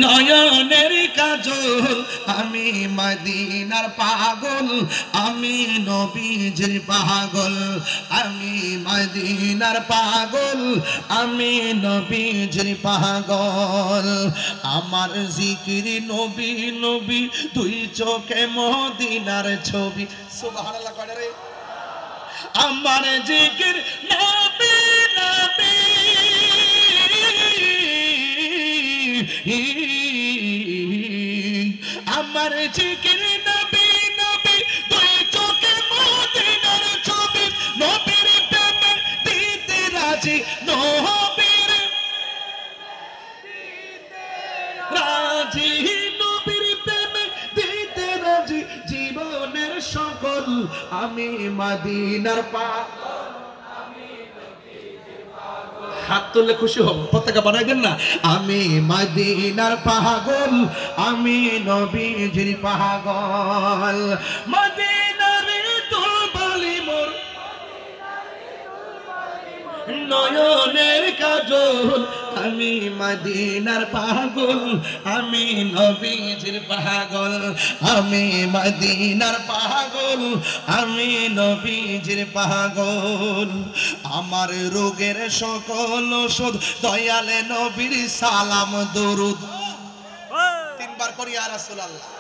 নয়নের কাজল আমি মদিনার পাগল আমি নবীজির পাগল আমি মদিনার পাগল আমি নবীজির পাগল আমার জিকির নবী নবী দুই চোখে মদিনার ছবি সুবহানাল্লাহ কয় রে আমার জিকির নবী নবী আমার জিকির নবী নবী দুই চোখে মদিনার ছবি নবীর প্রেমে দিতে রাজি নবীর রাজি নবীর প্রেমে দিতে রাজি জীবনের সকল আমি মদিনার পাগল হাত তুললে খুশি হব পতাকা বানাইবেন না আমি মদিনার পাগল আমি নবীজির পাগল মদিনার দুলবালি মোর নয়নের কাজল আমি মদিনার পাগল আমি নবীজির পাগল আমি মদিনার পাগল আমি নবীজির পাগল আমার রোগের সকল ওষুধ দয়ালে নবীর সালাম দরুদ তিনবার করি ইয়া রাসূলুল্লাহ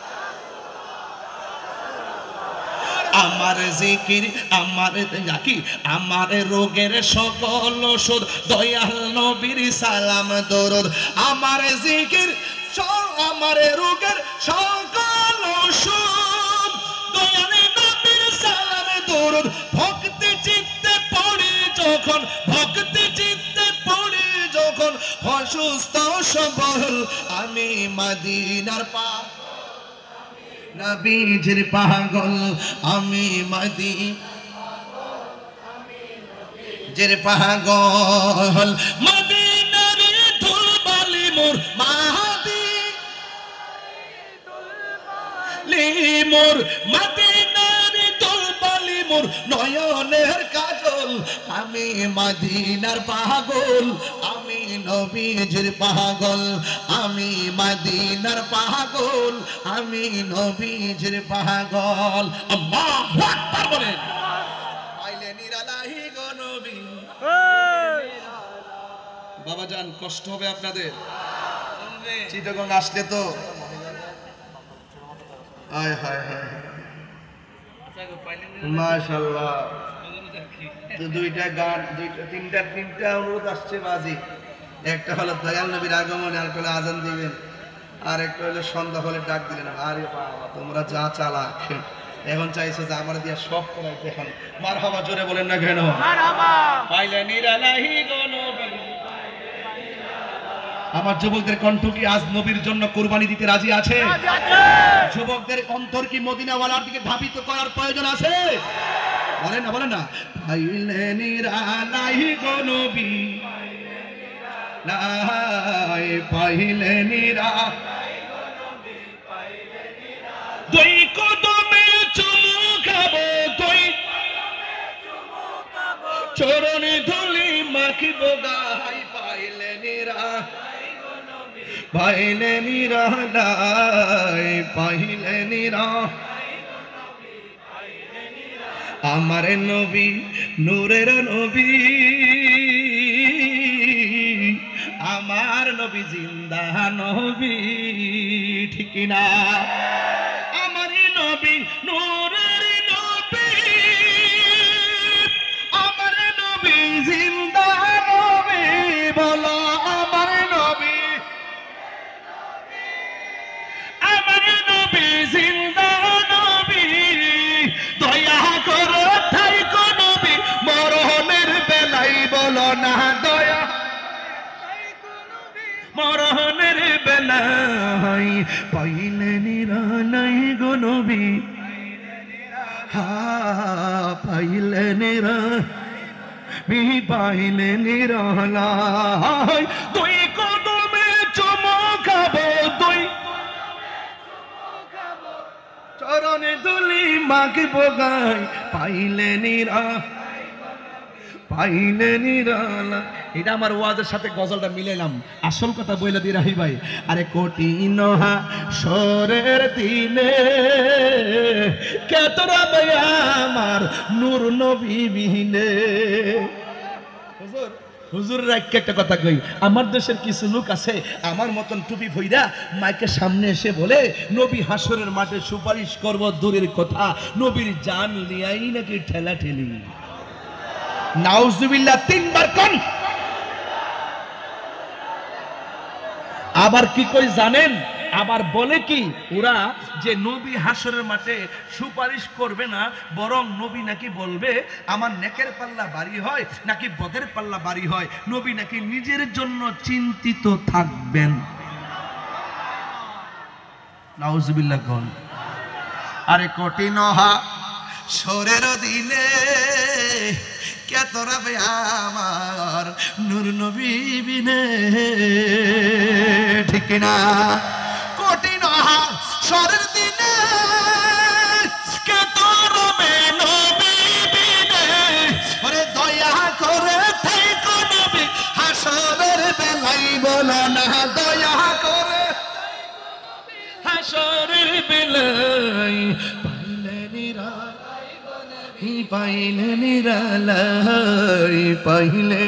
আমার জিকির আমার কি আমার রোগের সকল ওষুধ দয়াল নবীর সালাম দরুদ আমার জিকির আমার রোগের সকল ওষুধ দয়াল নবীর সালাম দরুদ ভক্তি চিত্তে পড়ি যখন ভক্তি চিত্তে পড়ি যখন অসুস্থ সবল আমি মদিনার পাগল নবীজির পাগল আমি মদিনার পাগল মদিনার ধুলবালি মোর মোর মদিনার ধুলবালি মোর নয়নের কাজল আমি মদিনার পাগল আমি নবীজির পাগল আমি মদিনার পাগল আমি নবীজির পাগল আল্লাহু আকবার বলেন পাইলে নিরালাহি গো নবী বাবা জান কষ্ট হবে আপনাদের চিটাগং আসলে তো আয় হায় হায় মাশাআল্লাহ দুইটা গান তিনটা অনুরোধ আসছে বাজি একটা হলো দয়াল নবীর আগমনে আর একটা আজান দিবেন আর একটা হলো সন্ধ্যা হলে ডাক দিলেন আরে বাবা তোমরা যা চালাক এখন চাইছো যে আমার দিয়া সব করাইতে এখন মারহাবা জোরে বলেন না কেন মারহাবা পাইলে নিরালাহি গো নবী আমার যুবকদের কণ্ঠ কি আজ নবীর জন্য কুরবানি দিতে রাজি আছে যুবকদের অন্তর কি মদিনাওয়ালার দিকে ধাবিত করার প্রয়োজন আছে বলেন না পাইলে নিরালাহি গো নবী নাই পাইলে নিরালাহি গো নবী পাইলে নিরালাহি দুই কদমে চুমু খাবো দুই কদমে চুমু খাবো চরণে ধুলি মাখিবো গায় পাইলে নিরালাহি গো নবী পাইলে নিরালাই পাইলে নিরালাই গো নবী পাইলে নিরালাই আমার নবী নূরের নবী আমার নবী জিন্দা নবী ঠিক না আমার নবী নূরের নবী আমার নবী জিন্দা নবী বলো আমার নবী জিন্দা নবী দয়া করো থাইকো নবী মরণের বেলাই বলো না দয়া মরণের বেলায় পাইলে নিরালাই গো নবী হা পাইলে নিরালাই পাইলে নিরালাই দুই কদমে চুমু খাবো দুই চরণে ধুলি মাখিবো গায় পাইলে নিরালাই পাইলে নিরালা। এটা আমার ওয়াজের সাথে গজলটা মিলাইলাম, আসল কথা বইলা দি রাহি ভাই। আরে কঠিন হাসরের দিনে কে তোরা ভাইয়া আমার নূর নবী বিহীনে। হুজুর হুজুরের একটা কথা কই, আমার দেশের কিছু লোক আছে আমার মতন টুপি ভইরা মাইকের সামনে এসে বলে নবী হাসরের মাঠে সুপারিশ করব, দূরের কথা নবীর জান নিয়াই নাকি ঠেলা ঠেলি। নাউজুবিল্লাহ, 3 বার কোন। আবার কি কই জানেন, আবার বলে কি ওরা যে নবী হাসরের মাঠে সুপারিশ করবে না, বরং নবী নাকি বলবে আমার নেকের পাল্লা ভারী হয় নাকি বদের পাল্লা ভারী হয়, নবী নাকি নিজের জন্য চিন্তিত থাকবেন। নাউজুবিল্লাহ কোন। আরে কঠিন হাসরের দিনে কে তোরা ভাইয়া আমার নূর নবী বিনে, ঠিক না? কঠিন হাসরের দিনে কে তোরা নবী বিনে, ওরে দয়া করে থেকো নবী হাসরের বেলাই, বলো না দয়া করে হাসরের বেলাই পাইলে নিরালাই, পাইলে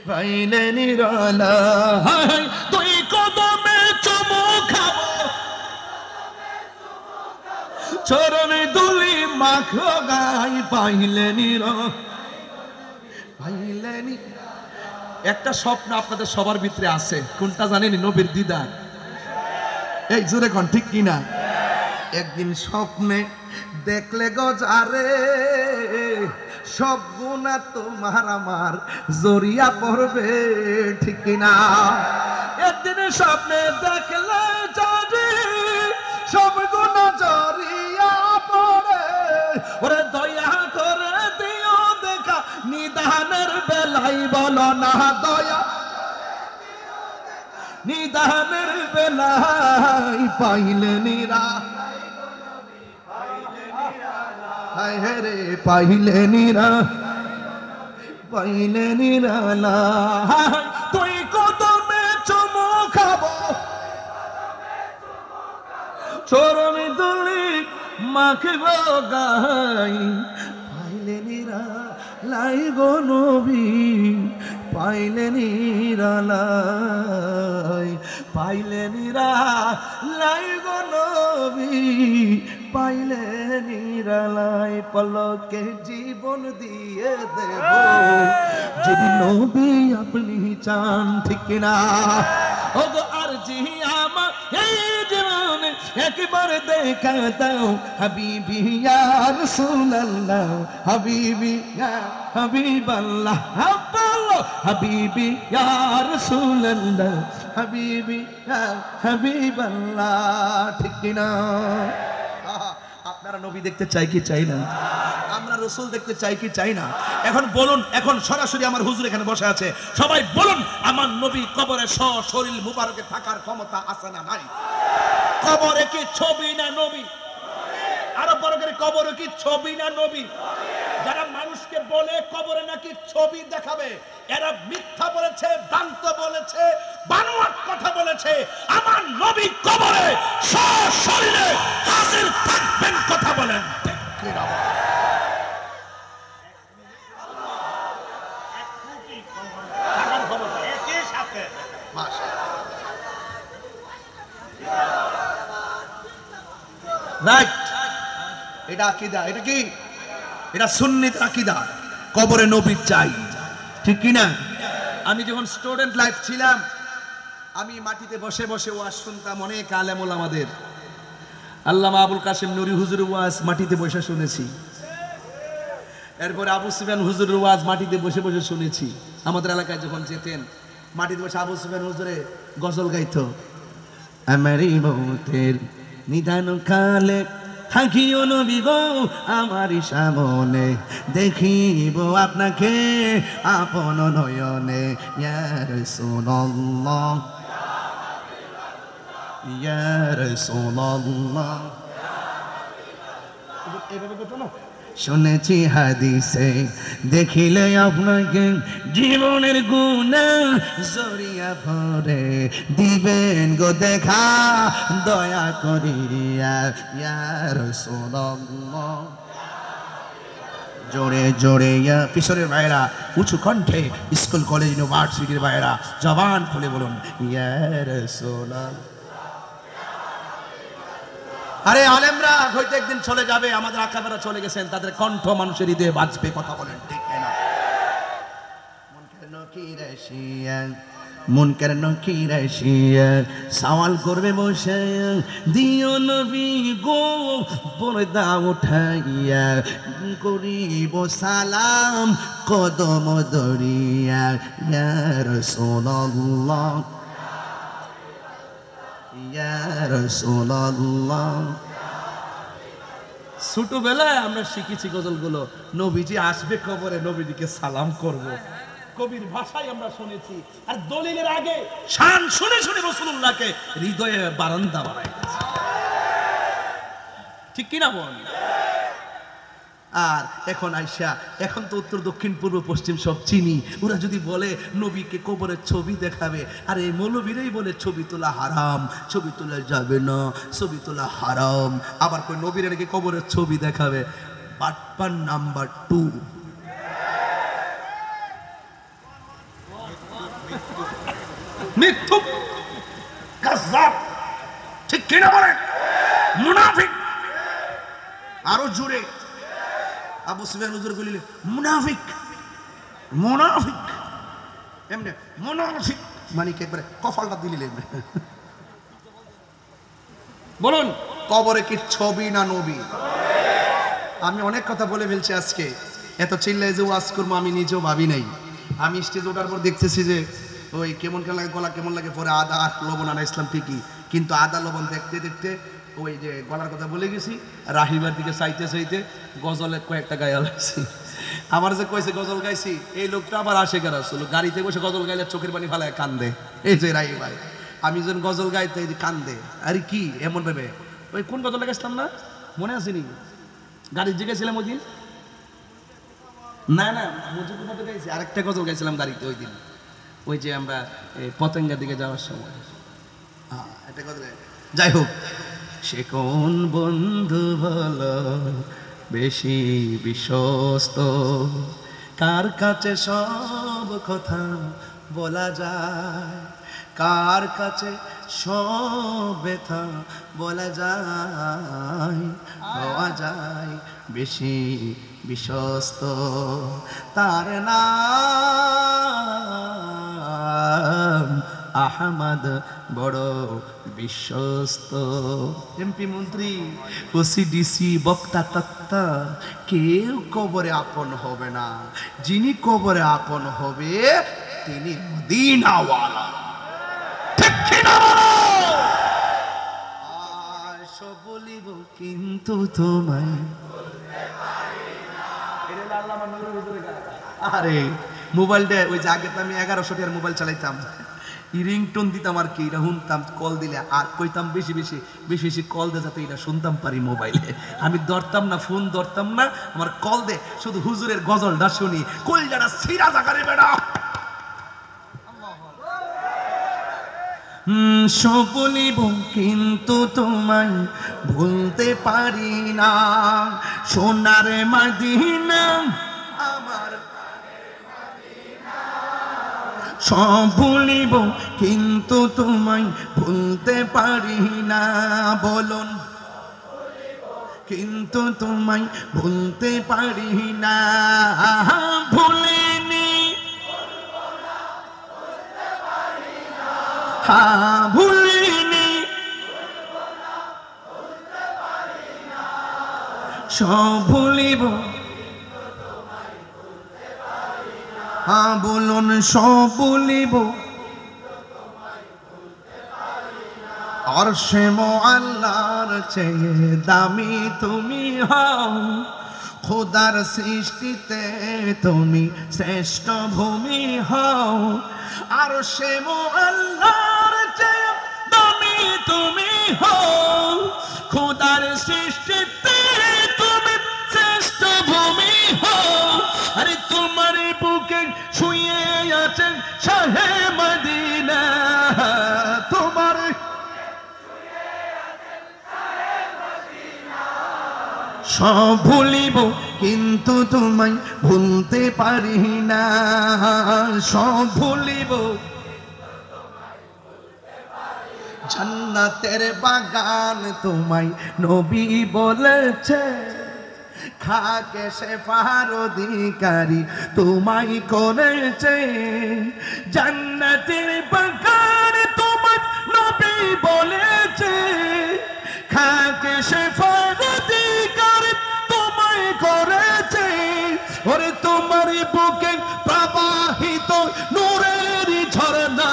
পাইলে নিরালাই, তুই কদমে চুমু খাবো, চরণে দুলি মাখো গাই, পাইলে পাইলে। একটা স্বপ্ন আপনাদের সবার ভিতরে আছে, কোনটা জানেন? নবীর দিদার। এই জোরে কোন, ঠিক কিনা? একদিন স্বপ্নে দেখলে গজারে সব গুণা তোমার আমার জড়িয়া পড়বে, ঠিক না? একদিন স্বপ্নে দেখলে যাবে সব গুণা জড়িয়া পড়ে, ওরে দয়া করে দিও দেখা নিদানের বেলাই, বলো না দয়া নিদানের বেলাই, পাইলে নিরা রে পাইলে নিরা, পাইলে নিরালা, তুই কদমে চুমু খাবো, চরণে দুলি মাখবো গাই, পাইলে নিরালাই গো নবী, পাইলে নিরালাই, পাইলে নিরালাই গো নবী, পাইলে নিরালাই, পলকে জীবন দিয়ে দেব যদি নবী আপনি চান, ঠিক না? ও গো আর জি আমার এই জীবনে একবার দেখা দাও, হাবিবি ইয়া রাসূলুল্লাহ, হাবিবি ইয়া হাবিবাল্লাহ, হাবিবি ইয়া রাসূলুল্লাহ, হাবিবি ইয়া হাবিবাল্লাহ, ঠিক না? আপনারা নবী দেখতে চাই কি চাই না? আমরা রাসূল দেখতে চাই কি চাই না? এখন বলুন, এখন সরাসরি আমার হুজুর এখানে বসে আছে, সবাই বলুন আমার নবী কবরে শরীর মুবারকে থাকার ক্ষমতা আছে না নাই? কবরে কি ছবি না নবী? আরো বড় করে, কবরে কি ছবি না নবী? যারা মানুষকে বলে কবরে নাকি ছবি দেখাবে, এরা মিথ্যা বলেছে, ভ্রান্ত বলেছে, বানোয়াট কথা বলেছে। আমার নবী কবরে সশরীরে হাজির থাকবেন, কথা বলেন ঠিক না? রাইট, এটা আকীদা। এটা কি? এটা সুন্নিত আকীদা, কবরে নবী চাই, ঠিক কি না? আমি যখন স্টুডেন্ট লাইফ ছিলাম, আমি মাটিতে বসে বসে ওয়াজ শুনতাম, অনেক আলেম ওলামাদের। আল্লামা আবুল কাসেম নুরি হুজুর ওয়াজ মাটিতে বসে শুনেছি, এরপরে আবু সুফিয়ান হুজুরের ওয়াজ মাটিতে বসে বসে শুনেছি। আমাদের এলাকায় যখন যেতেন, মাটিতে বসে আবু সুফিয়ান হুজুরে গজল গাইতো, আমারই মৌতের নিদান কালে থাকিও নবী গো আমারই সামনে, দেখিব আপনাকে আপন নয়নে, ইয়া রাসূলুল্লাহ, ইয়া রাসূলুল্লাহ। এইভাবে কথা না, শুনেছি হাদিসে দেখিলে আপনাকে জীবনের গুণা জড়িয়া ভরে দিবেন গো দেখা দয়া করিয়া ইয়া রাসূলুল্লাহ। জোরে জোরে ইয়া কিশোরের ভাইরা উঁচু কণ্ঠে স্কুল কলেজ ইউনিভার্সিটির ভাইরা জবান খুলে বলুন ইয়া রাসূলুল্লাহ। আরে আলেমরা হয়তো একদিন চলে যাবে, আমাদের আকাবেরা চলে গেছেন, তাদের কণ্ঠ মানুষের হৃদয়ে বাজবে, কথা বলেন ঠিক না? মুনকার নকির আসিয়া সওয়াল করবে বসে দিও নবী গো পর্দা উঠাইয়া করিব সালাম কদম দরিয়া ইয়া রাসূলুল্লাহ ইয়া রাসূলুল্লাহ। ছোটবেলায় আমরা শিখেছি গজলগুলো, নবীজি আসবে কবরে নবীজিকে সালাম করব, কবির ভাষায় আমরা শুনেছি। আর দলিলের আগে শান শুনে শুনে রাসূলুল্লাহকে হৃদয়ে বারান্দা বানাই দিয়েছে, ঠিক কিনা বল? আর এখন আইসা এখন তো উত্তর দক্ষিণ পূর্ব পশ্চিম সব চিনি, ওরা যদি বলে নবীকে কবরের ছবি দেখাবে, আর এই মৌলবীরাই বলে ছবি তোলা হারাম, ছবি তোলা যাবে না, ছবি তোলা হারাম। আবার কই নবীর নাকি কবরের ছবি দেখাবে। বাটপার নাম্বার 2। মিথ্যুক কাযযাব, ঠিক কিনা বলেন? মুনাফিক। আরো জোরে আবু সুফিয়ান হুজুর কইলেন মুনাফিক মুনাফিক, এমনি মুনাফিক মানে কি একবারে কফলটা দিলেন। বলুন কবরে কি ছবি না নবী? আমি অনেক কথা বলে ফেলছি আজকে, এত চিল্লায় যে ওয়াজ করবো আমি নিজেও ভাবি নাই। আমি স্টেজ ওঠার পর দেখতেছি যে ওই কেমন লাগে গলা কেমন লাগে, পরে আদা আর লবণ আনা ইসলাম ঠিকই, কিন্তু আদা লবণ দেখতে দেখতে ওই যে গলার কথা বলে গেছি, রাহিবার দিকে চাইতে চাইতে গজলে কয়েকটা গায়ে লাগছি। আমার যে কইছে গজল গাইছি এই লোকটা আবার আসে কেন আসলো, গাড়িতে বসে গজল গাইলে চোখের পানি ফালায় কান্দে। এই যে রাহি ভাই, আমি যখন গজল গাইতে কান্দে, আরে কি এমন ভেবে। ওই কোন গজল গাইছিলাম না মনে আসেনি? গাড়ির জিজ্ঞেছিলাম ওই দিন, না না মসজিদের মধ্যে গাইছি, আরেকটা গজল গাইছিলাম গাড়িতে ওই দিন, ওই যে আমরা পতেঙ্গার দিকে যাওয়ার সময়। একটা গজল, যাই হোক। সে কোন বন্ধু হলো বেশি বিশ্বস্ত, কার কাছে সব কথা বলা যায়, কার কাছে সব ব্যথা বলা যায়, হওয়া যায় বেশি বিশ্বস্ত, তার নাম আহমদ বড় বিশ্বস্ত। এমপি মন্ত্রী ওসিডিসি বক্তা তক্তা কেউ কবরে আপন হবে না, যিনি কবরে আপন হবে তিনি মদিনাওয়ালা, ঠিক কিনা? আশা বলিব কিন্তু তোমায় আরে মোবাইলটা ওই যে আগে তো আমি 1100 টাকার মোবাইল চালাইতাম, রিংটোন দিতাম আর কি, এটা শুনতাম কল দিলে, আর কইতাম বেশি বেশি বেশি বেশি কল দে যাতে এটা শুনতাম পারি মোবাইলে। আমি ধরতাম না, ফোন ধরতাম না, আমার কল দে শুধু হুজুরের গজলটা শুনি, কলজাটা সিরা জাগারে বেড়া। বলিব কিন্তু তোমায় ভুলতে পারি না, সোনার মদিনা আমার সব ভুলিব কিন্তু তোমায় ভুলতে পারি না। বলুন কিন্তু তোমায় ভুলতে পারি না, ভুলিনি ভুলিনি সব ভুলিব, বলুন সব বলিব, আর সে আল্লাহর চেয়ে দামি তুমি হও, খোদার সৃষ্টিতে তুমি শ্রেষ্ঠ ভূমি হও, আর সে আল্লাহর চেয়ে দামি তুমি হও, খোদার সৃষ্টিতে তুমি শ্রেষ্ঠ সব ভুলিব কিন্তু তোমায় ভুলতে পারি না, সব ভুলিব। জান্নাতের বাগান তোমায় নবী বলেছে, খাকে শেফার অধিকারী তোমায় করেছে। জান্নাতের বাগান তোমায় নবী বলেছে, খাকে শেফার অধিকারী তোমায় করেছে। ওরে তোমার বুকে প্রবাহিত নূরের ঝরনা,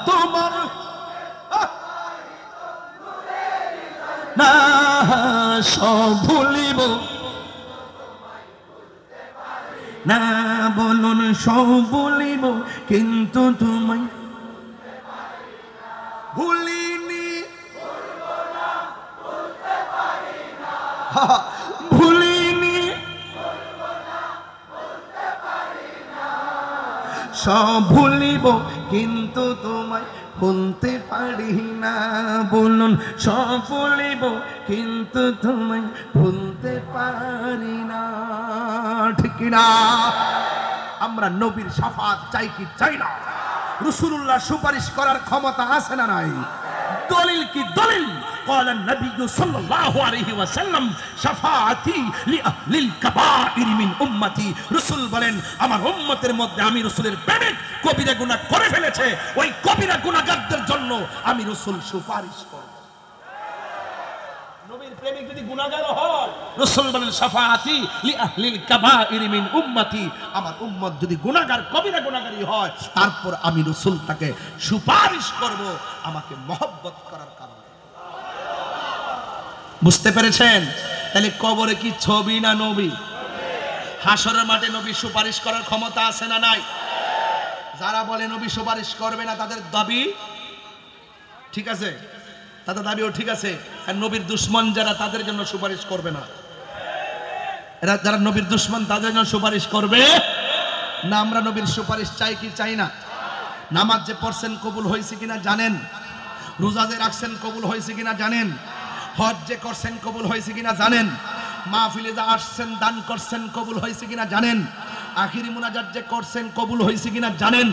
তোমার না সব ভুলিব না, বলুন সব ভুলিব কিন্তু তোমায় ভুলিনি, ভুলিনি, সব ভুলিব কিন্তু তোমায় ভুলতে পারি না, বলুন সব ভুলিব কিন্তু তোমায় ভুলতে পারি না, ঠিক না? আমরা নবীর শাফাত চাই কি চাই না? রাসূলুল্লাহ সুপারিশ করার ক্ষমতা আছে না নাই? দলিল কি দলিল? قال النبي صلى الله عليه وسلم شفاعتي لأهل الكبائر من أمتي। রাসূল বলেন আমার উম্মতের মধ্যে আমি রাসূলের প্রেমিক কবিরা গুনাহ করে ফেলেছে, ওই কবিরা গুনাহগারদের জন্য আমি রাসূল সুপারিশ করব। নবীর প্রেমিক যদি গুনাহগার হয়, রাসূল বলেন শাফাআতি লিআহলিল কাবাইর মিন উম্মতি, আমার উম্মত যদি গুনাহগার কবিরা গুনাহগারী হয়, তারপর আমি রাসূল তাকে সুপারিশ করব আমাকে মহব্বত করার কারণে। বুঝতে পেরেছেন? তাহলে কবরে কি ছবি না নবী? হাসরের মাঠে নবী সুপারিশ করার ক্ষমতা আছে না নাই? যারা বলে নবী সুপারিশ করবে না তাদের দাবি ঠিক আছে, তাদের দাবিও ঠিক আছে। আর নবীর দুশমন যারা, তাদের জন্য সুপারিশ করবে না। এরা যারা নবীর দুশমন তাদের জন্য সুপারিশ করবে না। আমরা নবীর সুপারিশ চাই কি চাই না? নামাজ যে পড়ছেন কবুল হয়েছে কিনা জানেন? রোজা যে রাখছেন কবুল হয়েছে কিনা জানেন? হজ যে করছেন কবুল হয়েছে কিনা জানেন? মাহফিলে যা আসছেন দান করছেন কবুল হয়েছে কিনা জানেন? আখিরি মুনাজাত যে করছেন কবুল হয়েছে কিনা জানেন?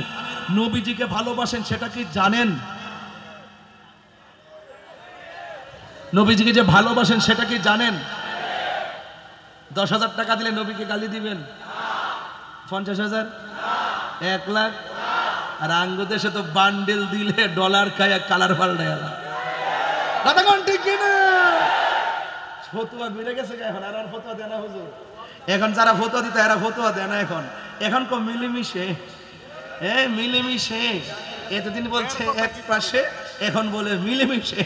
নবীজিকে ভালোবাসেন সেটা কি জানেন? নবীজিকে যে ভালোবাসেন সেটা কি জানেন? 10,000 টাকা দিলে নবীকে গালি দিবেন? 50,000, 1 লাখ? আর আঙ্গু দেশে তো বান্ডেল দিলে ডলার খায় কালার পাল্টায়। কতক্ষণ ঠিক কিনা? ফতুয়া মিলে গেছে এখন, আর ফতুয়া দেয় না হুজুর। এখন যারা ফতুয়া দিত এরা ফতুয়া দেয় না এখন। এখন কো মিলেমিশে, মিলেমিশে। এতদিন বলছে এক পাশে, এখন বলে মিলেমিশে।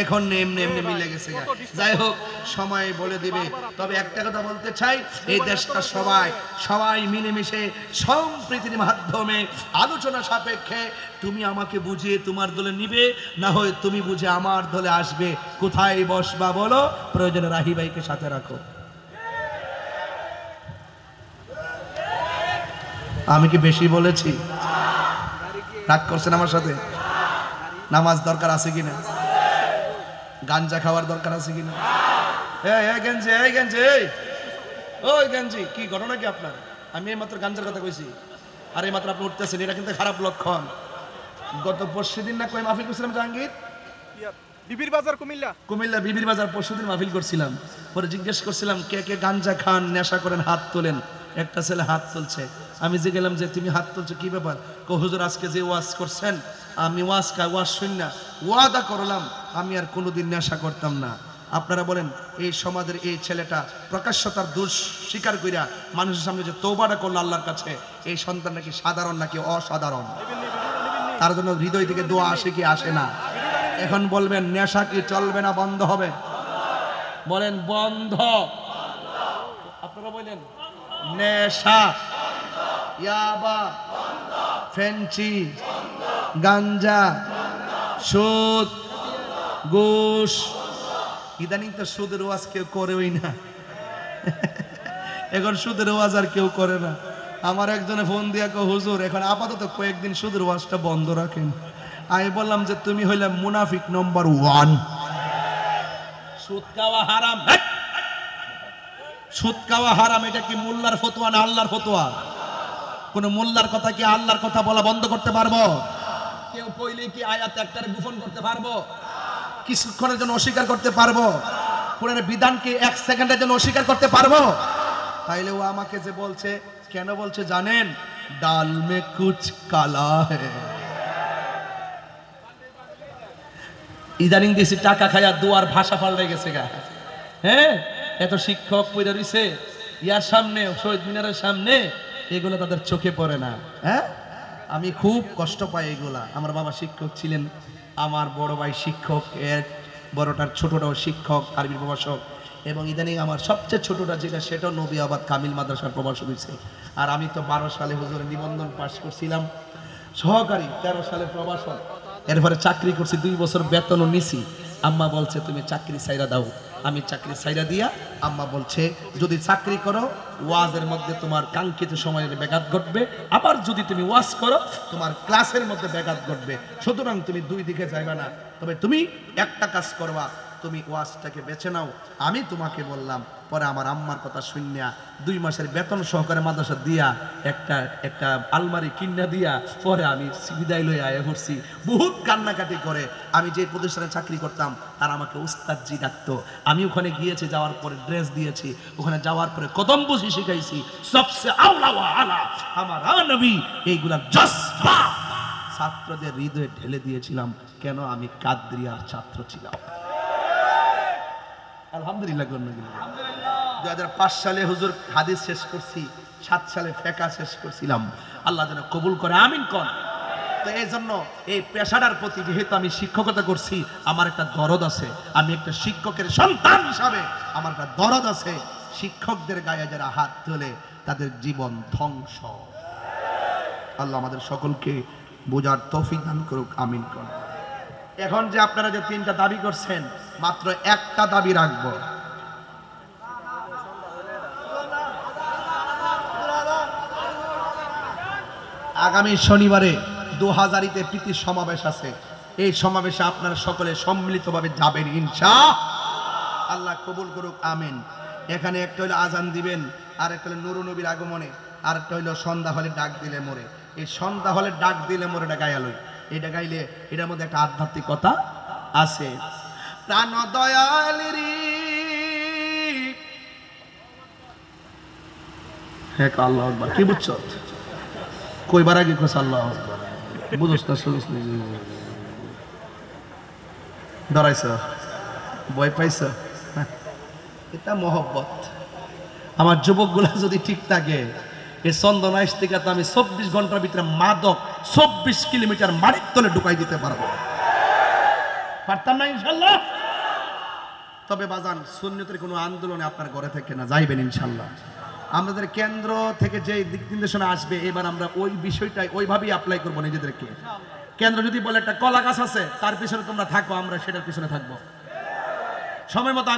এখন এমনি এমনি মিলে গেছে। যাই হোক, সময় বলে দিবে। তবে একটা কথা বলতে চাই, এই দেশটা সবাই মিলেমিশে সম্প্রীতির মাধ্যমে আলোচনা সাপেক্ষে তুমি আমাকে বুঝিয়ে তোমার দলে নিবে, না হয় তুমি বুঝে আমার দলে আসবে। কোথায় বসবা বলো, প্রয়োজনে রাহি ভাইকে সাথে রাখো। আমি কি বেশি বলেছি? রাগ করছেন আমার সাথে? নামাজ দরকার আছে কিনা? গাঞ্জা খাওয়ার দরকার আছে কিনা? ওই গেঞ্জি কি ঘটনা কি আপনার? আমি এই মাত্র গাঞ্জার কথা কইছি, আর এই মাত্র আপনি উঠতেছেন, এটা কিন্তু খারাপ লক্ষণ। গত পরশুদিন না কই মাহফিল করছিলাম জাহাঙ্গীর, বিবির বাজার, কুমিল্লা বিবির বাজার। পরশুদিন মাহফিল করছিলাম, পরে জিজ্ঞেস করছিলাম কে কে গাঞ্জা খান, নেশা করেন, হাত তোলেন। একটা ছেলে হাত তুলছে। আমি যে গেলাম যে তুমি হাত তুলছো কি ব্যাপার? কো হুজুর আজকে যে ওয়াজ করছেন, আমি ওয়াজ শুন না ওয়াদা করলাম আমি আর কোনোদিন নেশা করতাম না। আপনারা বলেন, এই সমাজের এই ছেলেটা প্রকাশ্য তার দোষ স্বীকার কইরা মানুষের সামনে যে তওবাটা করলো আল্লাহর কাছে, এই সন্তান নাকি সাধারণ নাকি অসাধারণ? তার জন্য হৃদয় থেকে দোয়া আসে কি আসে না? এখন বলবেন নেশা কি চলবে না বন্ধ হবে? বলেন বন্ধ। আপনারা বলেন নেশা, ইয়াবা, ফেন্সি, গাঞ্জা, সুদ, ঘুষ। ইদানিং তো সুদের ওয়াজ কেউ করেই না। এখন সুদের ওয়াজ আর কেউ করে না। আমার একজনে ফোন দিয়া কো হুজুর এখন আপাতত কয়েকদিন সুদের ওয়াজটা বন্ধ রাখেন। আমি বললাম যে তুমি হইলে মুনাফিক নম্বর 1। সুদ খাওয়া হারাম, সুদ খাওয়া হারাম, এটা কি মোল্লার ফতোয়া না আল্লাহর ফতোয়া? কোন মোল্লার কথা কি আল্লাহর কথা বলা বন্ধ করতে পারবো? কেউ কইলে কি আয়াত একটারে গোপন করতে পারবো? কিছুক্ষণের জন্য অস্বীকার করতে পারবো? কোরআনের বিধানকে এক সেকেন্ডের জন্য অস্বীকার করতে পারবো? তাইলে ও আমাকে যে বলছে, কেন বলছে জানেন? ডাল মে কুছ কালা হ্যায়। ইদানিং দিয়েছি টাকা খায়া দুয়ার ভাষা পাল্টে গেছে গা। হ্যাঁ, এত শিক্ষক পড়ে রইছে ইয়ার সামনে, শহীদ মিনারের সামনে, এগুলো তাদের চোখে পড়ে না। হ্যাঁ, আমি খুব কষ্ট পাই এগুলা। আমার বাবা শিক্ষক ছিলেন, আমার বড় ভাই শিক্ষক, এর বড়টার ছোটটাও শিক্ষক, আরবি প্রভাষক, এবং ইদানিং আমার সবচেয়ে ছোটটা যেটা, সেটাও নবীআবাদ কামিল মাদ্রাসার প্রভাষক হয়েছে। আর আমি তো 12 সালে হুজুরের নিবন্ধন পাশ করছিলাম, সহকারী, 13 সালে প্রভাষক, এরপরে চাকরি করছি, 2 বছর বেতনও নিছি। আম্মা বলছে তুমি চাকরি ছাইরা দাও। আমি চাকরি ছাইরা দিয়া, আম্মা বলছে যদি চাকরি করো ওয়াজের মধ্যে তোমার কাঙ্ক্ষিত সময়ের ব্যাঘাত ঘটবে, আবার যদি তুমি ওয়াজ করো তোমার ক্লাসের মধ্যে ব্যাঘাত ঘটবে। সুতরাং তুমি 2 দিকে যাইবা না, তবে তুমি একটা কাজ করবা, তুমি ওয়াজটাকে বেছে নাও। আমি তোমাকে বললাম। পরে আমার আম্মার কথা শুনিয়া 2 মাসের বেতন সহকারে মাদ্রাসা দিয়া একটা আলমারি কিনা দিয়া পরে আমি বিদায় লইয়া আয়া করছি। বহুত কান্নাকাটি করে। আমি যে প্রতিষ্ঠানে চাকরি করতাম তারা আমাকে উস্তাদজি ডাকতো। আমি ওখানে গিয়েছি, যাওয়ার পরে ড্রেস দিয়েছি, ওখানে যাওয়ার পরে কদম বসি শিখাইছি, সবসে আওলা ওয়া আলা আমার নবী, এইগুলা জজ্বা ছাত্রদের হৃদয়ে ঢেলে দিয়েছিলাম। কেন? আমি কাদরিয়ার ছাত্র ছিলাম। আলহামদুলিল্লাহ। 2005 সালে হুজুর হাদিস শেষ করছি, 7 সালে ফিকহ শেষ করছিলাম। আল্লাহ যেন কবুল করে, আমিন কোন। তো এই জন্য এই পেশাটার প্রতি যেহেতু আমি শিক্ষকতা করছি, আমার একটা দরদ আছে। আমি একটা শিক্ষকের সন্তান হিসাবে আমার একটা দরদ আছে। শিক্ষকদের গায়ে যারা হাত তোলে তাদের জীবন ধ্বংস। আল্লাহ আমাদের সকলকে বোঝার তৌফিক দান করুক, আমিন কোন। এখন যে আপনারা যে 3টা দাবি করছেন, মাত্র একটা দাবি রাখবো। আগামী শনিবারে 2000-তে প্রীতি সমাবেশ আছে। এই সমাবেশে আপনারা সকলে সম্মিলিতভাবে যাবেন ইনশাআল্লাহ। আল্লাহ কবুল করুক, আমিন। এখানে একটা হলো আজান দিবেন, আর একটা হলো নূর নবীর আগমনে, আর একটা হলো সন্ধ্যা হলে ডাক দিলে মোরে। এই সন্ধ্যা হলে ডাক দিলে মোরেটা গায়ালই, এটা গাইলে এটার মধ্যে একটা আধ্যাত্মিকতা আছে। প্রাণ দয়ালেরি হে আল্লাহু আকবার। কি বুঝছো? কইবার আগে কইছ আল্লাহু আকবার, বুঝছ না? শুনিস না? ডরাইছ, ভয় পাইছ? এটা মহব্বত। আমার যুবকগুলা যদি ঠিক থাকে, এই চন্দনাইশ থেকে তো আমি 24 ঘন্টার ভিতরে মাদক 24 কিলোমিটার মাটির তলে ঢুকাই দিতে পারবো। পারতাম না ইনশাল্লাহ। তবে বাজান, সুন্নতের কোনো আন্দোলনে আপনার ঘরে থেকে না যাইবেন ইনশাল্লাহ। আমাদের কেন্দ্র থেকে যে দিক নির্দেশনা আসবে, এবার আমরা ওই বিষয়টাই ওইভাবেই অ্যাপ্লাই করবো নিজেদেরকে। কেন্দ্র যদি বলে একটা কলা গাছ আছে, তার পিছনে তোমরা থাকো, আমরা সেটার পিছনে থাকবো। সময় মতো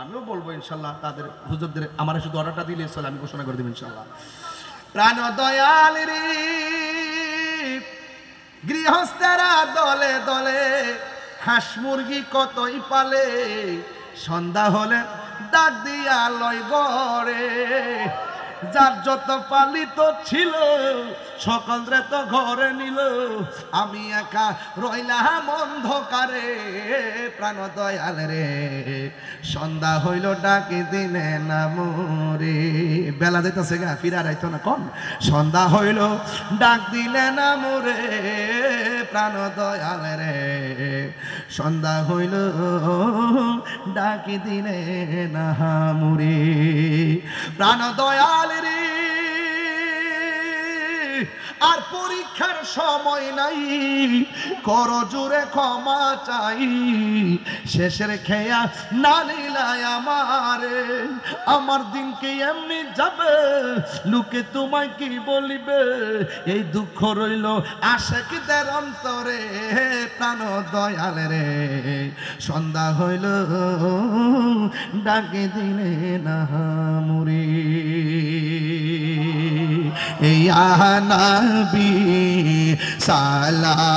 আমিও বলবো ইনশাল্লাহ। তাদের হুজুরদের আমার শুধু অর্ডারটা দিলে চলে, আমি ঘোষণা করে দেব ইনশাল্লাহ। প্রাণ দয়াল রে গৃহস্থেরা দলে দলে হাঁস মুরগি কতই পালে, সন্ধ্যা হলে ডাক দিয়া লয় গড়ে। যার যত পালিত ছিল সকলরে তো ঘরে নিল, আমি একা রইলাম অন্ধকারে। প্রাণ দয়াল রে সন্ধ্যা হইল ডাকি দিলে না মোরে। বেলা যাইতেছে গা, ফিরা রাইতো না কোন। সন্ধ্যা হইল ডাক দিলে না মোরে। প্রাণ দয়াল রে সন্ধ্যা হইল ডাকি দিলে না মোরে। প্রাণ দয়াল রে আর পরীক্ষার সময় নাই, কর জোরে ক্ষমা চাই। শেষের খেয়া না নিলাই আমারে, আমার দিনকে এমনি যাবে, লোকে তোমায় কি বলিবে। এই দুঃখ রইল আশিকদের অন্তরে। প্রাণ দয়াল রে সন্ধ্যা হইল ডাকে দিলে না মুরে। এই নবী সালাম।